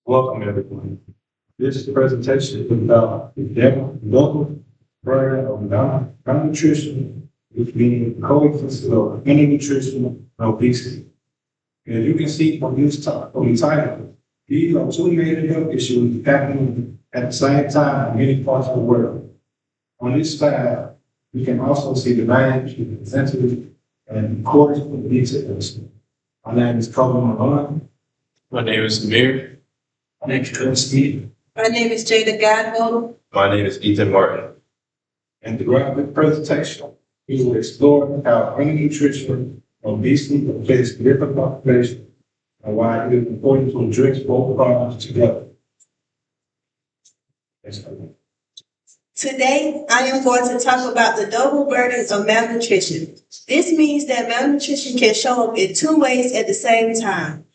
Welcome, everyone. This presentation is about the global burden of malnutrition, which means coexistence of undernutrition and obesity. As you can see from the title, these are two major health issues happening at the same time in many parts of the world. On this slide, we can also see the range, incentives, and importance of these details. My name is Kobe Malone. My name is Amir. Next to Steve. My name is Jada Godwell. My name is Ethan Martin. And throughout the presentation, we will explore how undernutrition, obesity affects different populations and why it is important to address both problems together. Today, I am going to talk about the double burden of malnutrition. This means that malnutrition can show up in two ways at the same time.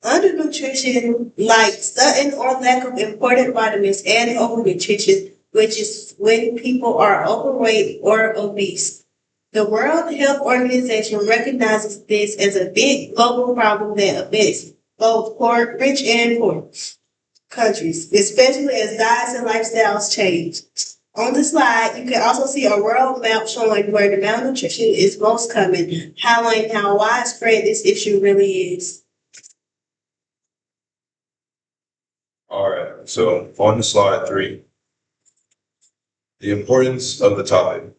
Undernutrition, like sudden or lack of important vitamins, and overnutrition, which is when people are overweight or obese. The World Health Organization recognizes this as a big global problem that affects both rich and poor countries, especially as diets and lifestyles change. On the slide, you can also see a world map showing where the malnutrition is most common, highlighting how widespread this issue really is. All right, so on to slide 3, the importance of the topic.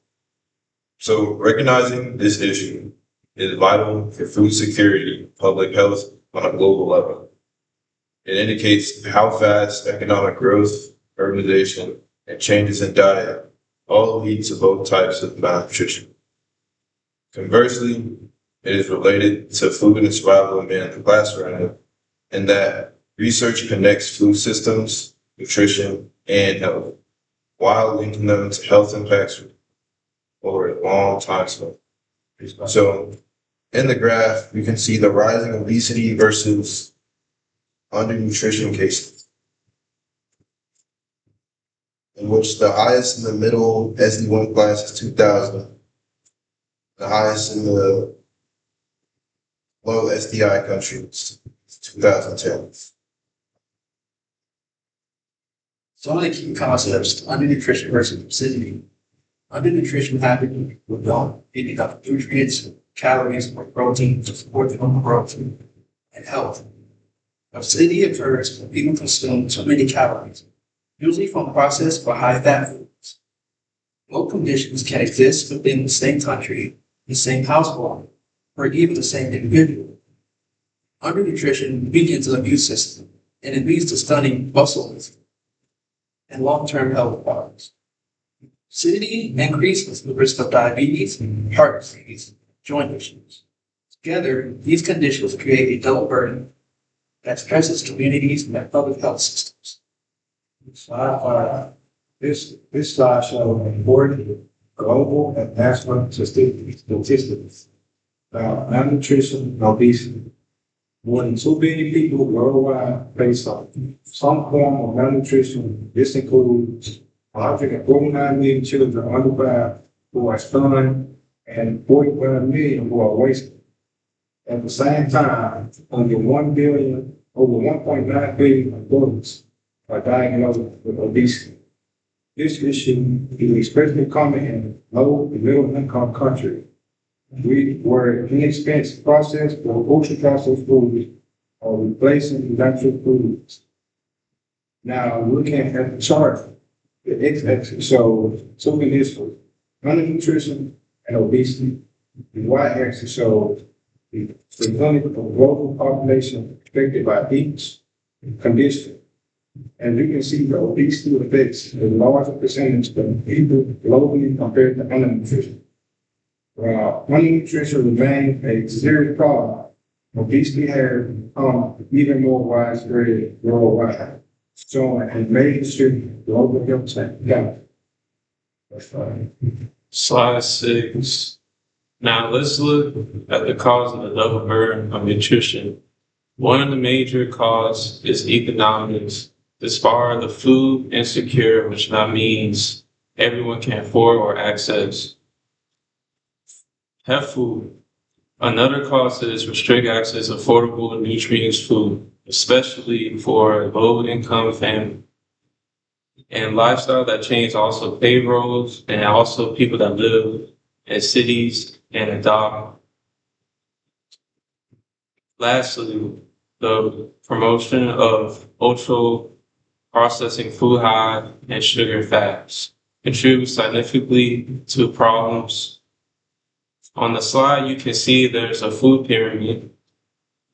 So recognizing this issue is vital for food security, public health on a global level. It indicates how fast economic growth, urbanization, and changes in diet all lead to both types of malnutrition. Conversely, it is related to food and survival of man and class running, in that research connects food systems, nutrition, and health, while linking them to health impacts over a long time span. So, in the graph, you can see the rising obesity versus undernutrition cases, in which the highest in the middle SD1 class is 2000, the highest in the low SDI countries is 2010. Some of the key concepts of undernutrition versus obesity. Undernutrition happens with not eating enough nutrients, calories, or protein to support the human growth and health. Obesity occurs when people consume too many calories, usually from processed or high-fat foods. Both conditions can exist within the same country, the same household, or even the same individual. Undernutrition weakens the immune system, and it leads to stunning muscle and long-term health problems. Obesity increases the risk of diabetes, heart disease, joint issues. Together, these conditions create a double burden that stresses communities and public health systems. Slide 5. This slide shows important global and national statistics about malnutrition and obesity. More than 2 billion people worldwide face some form of malnutrition. This includes 149 million children under 5 who are stunned and 41 million who are wasted. At the same time, over 1.9 billion adults are diagnosed with obesity. This issue is especially common in low and middle income countries, where inexpensive processed or ultra-processed foods are replacing natural foods. Now, looking at the chart, the x-axis shows two conditions, undernutrition and obesity. The y-axis shows the percentage of global population affected by each condition. And you can see the obesity affects a larger percentage of people globally compared to undernutrition. While undernutrition remains a serious problem, obesity has become even more widespread worldwide, showing a major global health gap. Slide 6. Now let's look at the cause of the double burden of nutrition. One of the major causes is economics. As far as the food insecure, which now means everyone can afford or access have food. Another cause is restrict access to affordable nutritious food. especially for low-income families. And lifestyle that change also payrolls and also people that live in cities and adopt. Lastly, the promotion of ultra processing food high and sugar fats contributes significantly to problems. On the slide, you can see there's a food pyramid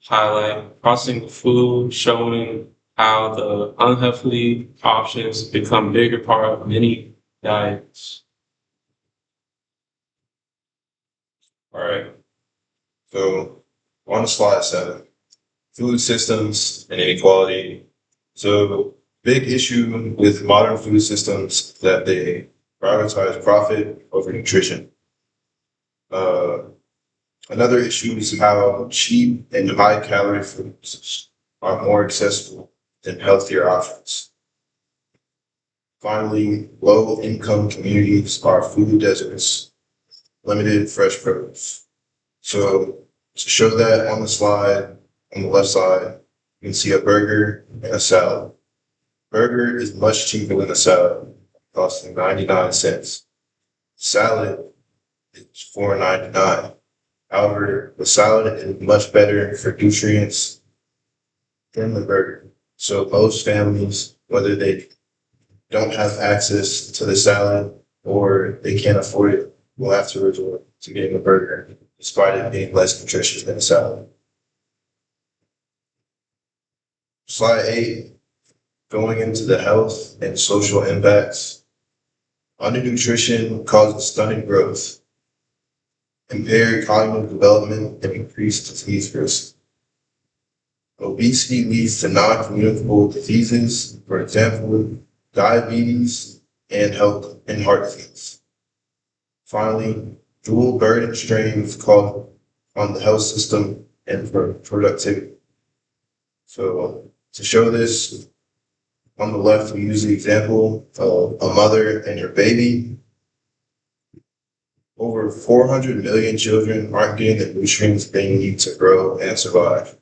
highlight processing food showing how the unhealthy options become bigger part of many diets. All right. So on slide 7, food systems and inequality. So big issue with modern food systems that they prioritize profit over nutrition. Another issue is how cheap and high calorie foods are more accessible than healthier options. Finally, low income communities are food deserts, limited fresh produce. So to show that on the slide, on the left side, you can see a burger and a salad. Burger is much cheaper than a salad, costing 99 cents. Salad is $4.99. However, the salad is much better for nutrients than the burger. So most families, whether they don't have access to the salad or they can't afford it, will have to resort to getting a burger, despite it being less nutritious than a salad. Slide 8, going into the health and social impacts. Undernutrition causes stunted growth, impaired cognitive development, and increased disease risk. Obesity leads to non-communicable diseases, for example, diabetes and heart disease. Finally, dual burden strains call on the health system and for productivity. So to show this, on the left, we use the example of a mother and her baby. Over 400 million children aren't getting the nutrients they need to grow and survive.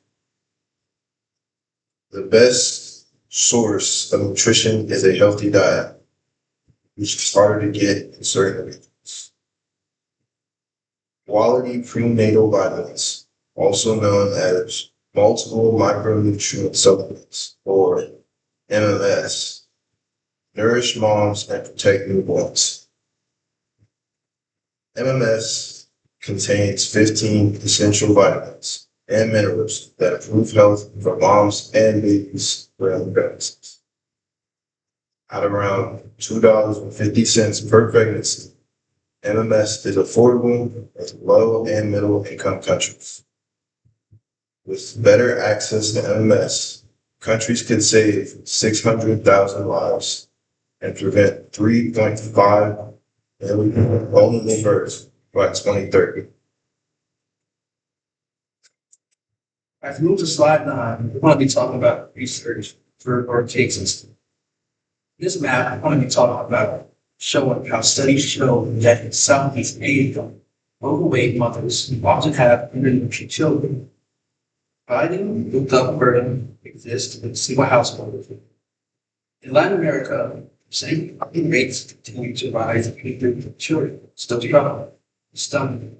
The best source of nutrition is a healthy diet, which is harder to get in certain regions. Quality prenatal vitamins, also known as multiple micronutrient supplements, or MMS, nourish moms and protect newborns. MMS contains 15 essential vitamins and minerals that improve health for moms and babies around pregnancies. At around $2.50 per pregnancy, MMS is affordable in low and middle income countries. With better access to MMS, countries could save 600,000 lives and prevent 3.5 million vulnerable births by 2030. As we move to slide 9, we're going to be talking about research for our cases. This map, I'm going to be talking about showing how studies show that in Southeast Asia, overweight mothers often have undernourished children. Providing the double burden exists in single households. In Latin America, same rates continue to rise in children, still strong, stunning.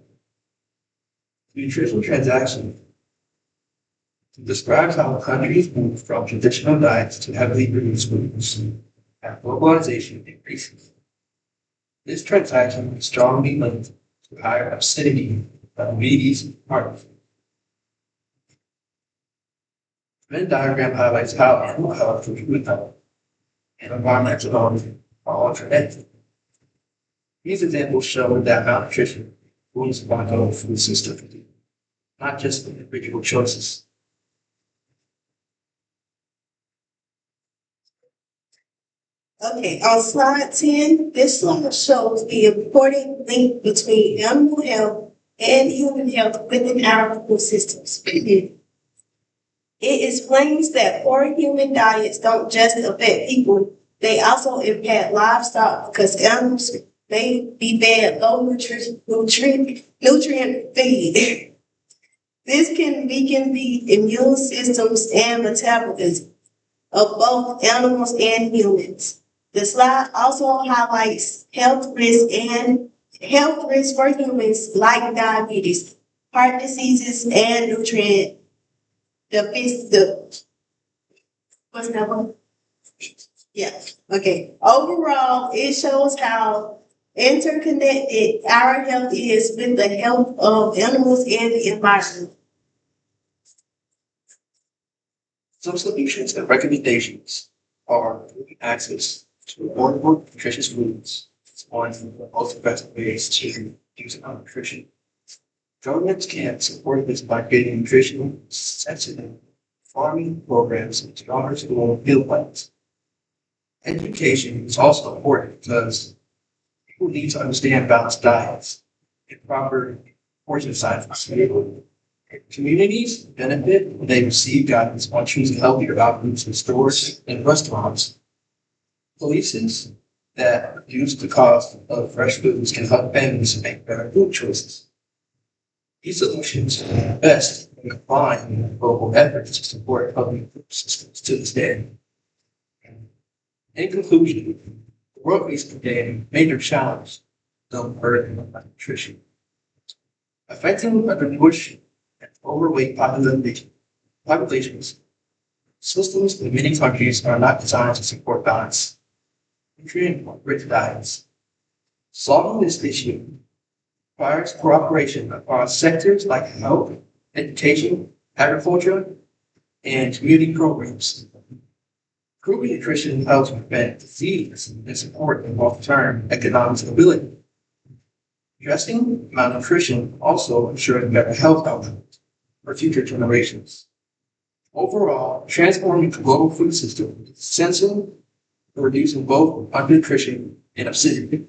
Nutritional transaction describes how countries move from traditional diets to heavily produced foods as globalization increases. This transaction is strongly linked to higher acidity, diabetes, and heart disease. The Venn diagram highlights how animal health, human health, and environmental health are all connected. These examples show that malnutrition ruins the whole food system, not just individual choices. Okay, on slide 10, this slide shows the important link between animal health and human health within our food systems. It explains that poor human diets don't just affect people, they also impact livestock because animals may be bad low nutrient feed. This can weaken the immune systems and metabolism of both animals and humans. The slide also highlights health risks for humans like diabetes, heart diseases, and nutrient deficiency. What's that one? Yeah, okay. Overall, it shows how interconnected our health is with the health of animals and the environment. Some solutions and recommendations are access to affordable, nutritious foods. It's one of the most effective ways to use nutrition. Governments can support this by creating nutritional sensitive farming programs and stronger school meal plans. Education is also important because people need to understand balanced diets and proper portion sizes. Communities benefit when they receive guidance on choosing healthier options in stores and restaurants. Policies that reduce the cost of fresh foods can help families make better food choices. These solutions are best when combined with local efforts to support public food systems to this day. In conclusion, the world faces today a major challenge, the burden of malnutrition. Affecting undernutrition and overweight populations, systems in many countries are not designed to support balanced, nutrient-rich diets. Solving this issue requires cooperation across sectors like health, education, agriculture, and community programs. Improving nutrition helps prevent disease and support long-term economic stability. Addressing malnutrition also ensures better health outcomes for future generations. Overall, transforming the global food system is essential for reducing both undernutrition and obesity.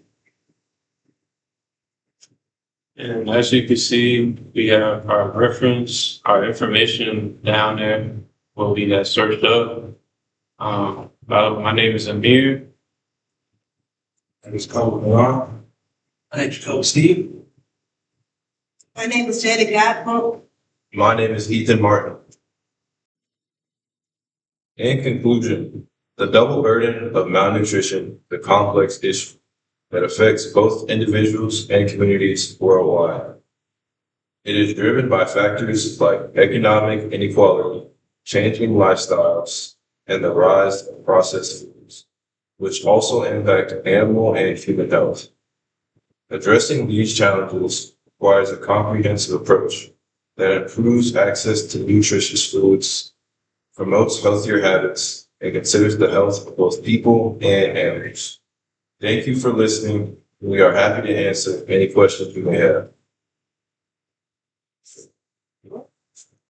And as you can see, we have our reference, our information down there, what we have searched up. My name is Amir. And it's called Milan. My name is Coach Steve. My name is Jada Godbolt. My name is Ethan Martin. In conclusion, the double burden of malnutrition is a complex issue that affects both individuals and communities worldwide. It is driven by factors like economic inequality, changing lifestyles, and the rise of processed foods, which also impact animal and human health. Addressing these challenges requires a comprehensive approach that improves access to nutritious foods, promotes healthier habits, and considers the health of both people and animals. Thank you for listening. We are happy to answer any questions you may have.